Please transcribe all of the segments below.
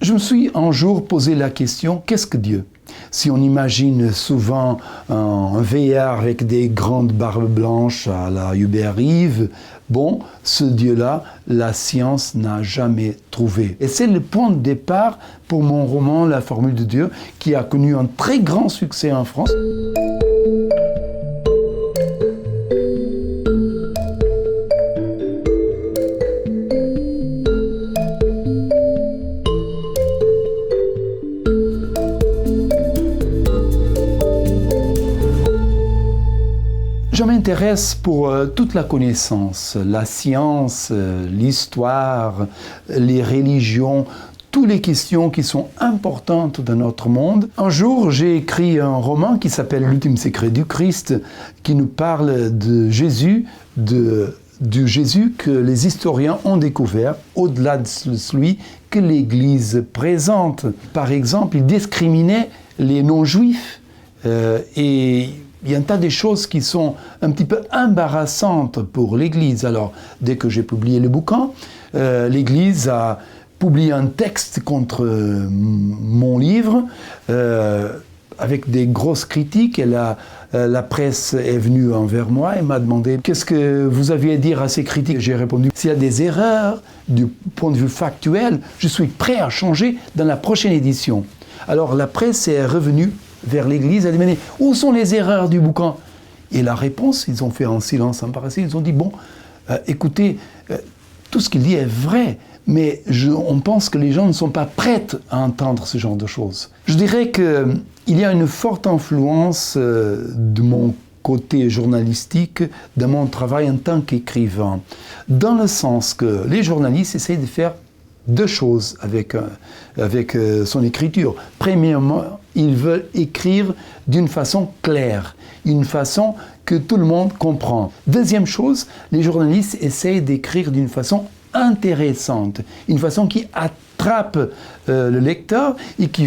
Je me suis un jour posé la question, qu'est-ce que Dieu? Si on imagine souvent un vieillard avec des grandes barbes blanches à la Hubert Reeves, bon, ce Dieu-là, la science n'a jamais trouvé. Et c'est le point de départ pour mon roman La Formule de Dieu, qui a connu un très grand succès en France. Je m'intéresse pour toute la connaissance, la science, l'histoire, les religions, toutes les questions qui sont importantes dans notre monde. Un jour, j'ai écrit un roman qui s'appelle L'ultime secret du Christ, qui nous parle de Jésus, du Jésus que les historiens ont découvert, au-delà de celui que l'Église présente. Par exemple, il discriminait les non-juifs et il y a un tas de choses qui sont un petit peu embarrassantes pour l'Église. Alors, dès que j'ai publié le bouquin, l'Église a publié un texte contre mon livre avec des grosses critiques. Et la presse est venue envers moi et m'a demandé « Qu'est-ce que vous aviez à dire à ces critiques ?» J'ai répondu « S'il y a des erreurs du point de vue factuel, je suis prêt à changer dans la prochaine édition. » Alors, la presse est revenue vers l'Église, a demandé « Où sont les erreurs du bouquin ?» Et la réponse, ils ont fait un silence embarrassé, ils ont dit « Bon, écoutez, tout ce qu'il dit est vrai, mais on pense que les gens ne sont pas prêts à entendre ce genre de choses. » Je dirais qu'il y a une forte influence de mon côté journalistique, de mon travail en tant qu'écrivain, dans le sens que les journalistes essayent de faire deux choses avec son écriture. Premièrement, ils veulent écrire d'une façon claire, une façon que tout le monde comprend. Deuxième chose, les journalistes essayent d'écrire d'une façon intéressante, une façon qui attrape le lecteur et qui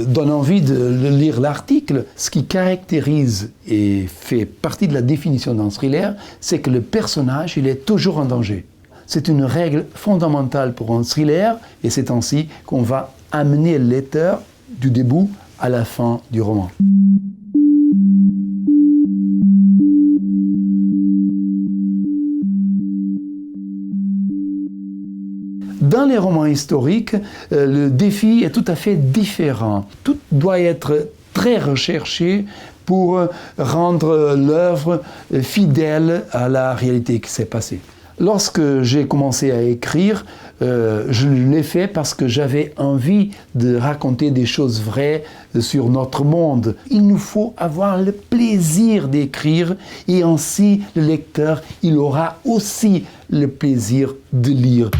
donne envie de lire l'article. Ce qui caractérise et fait partie de la définition d'un thriller, c'est que le personnage, il est toujours en danger. C'est une règle fondamentale pour un thriller et c'est ainsi qu'on va amener le lecteur du début à la fin du roman. Dans les romans historiques, le défi est tout à fait différent. Tout doit être très recherché pour rendre l'œuvre fidèle à la réalité qui s'est passée. Lorsque j'ai commencé à écrire, je l'ai fait parce que j'avais envie de raconter des choses vraies sur notre monde. Il nous faut avoir le plaisir d'écrire et ainsi le lecteur, il aura aussi le plaisir de lire.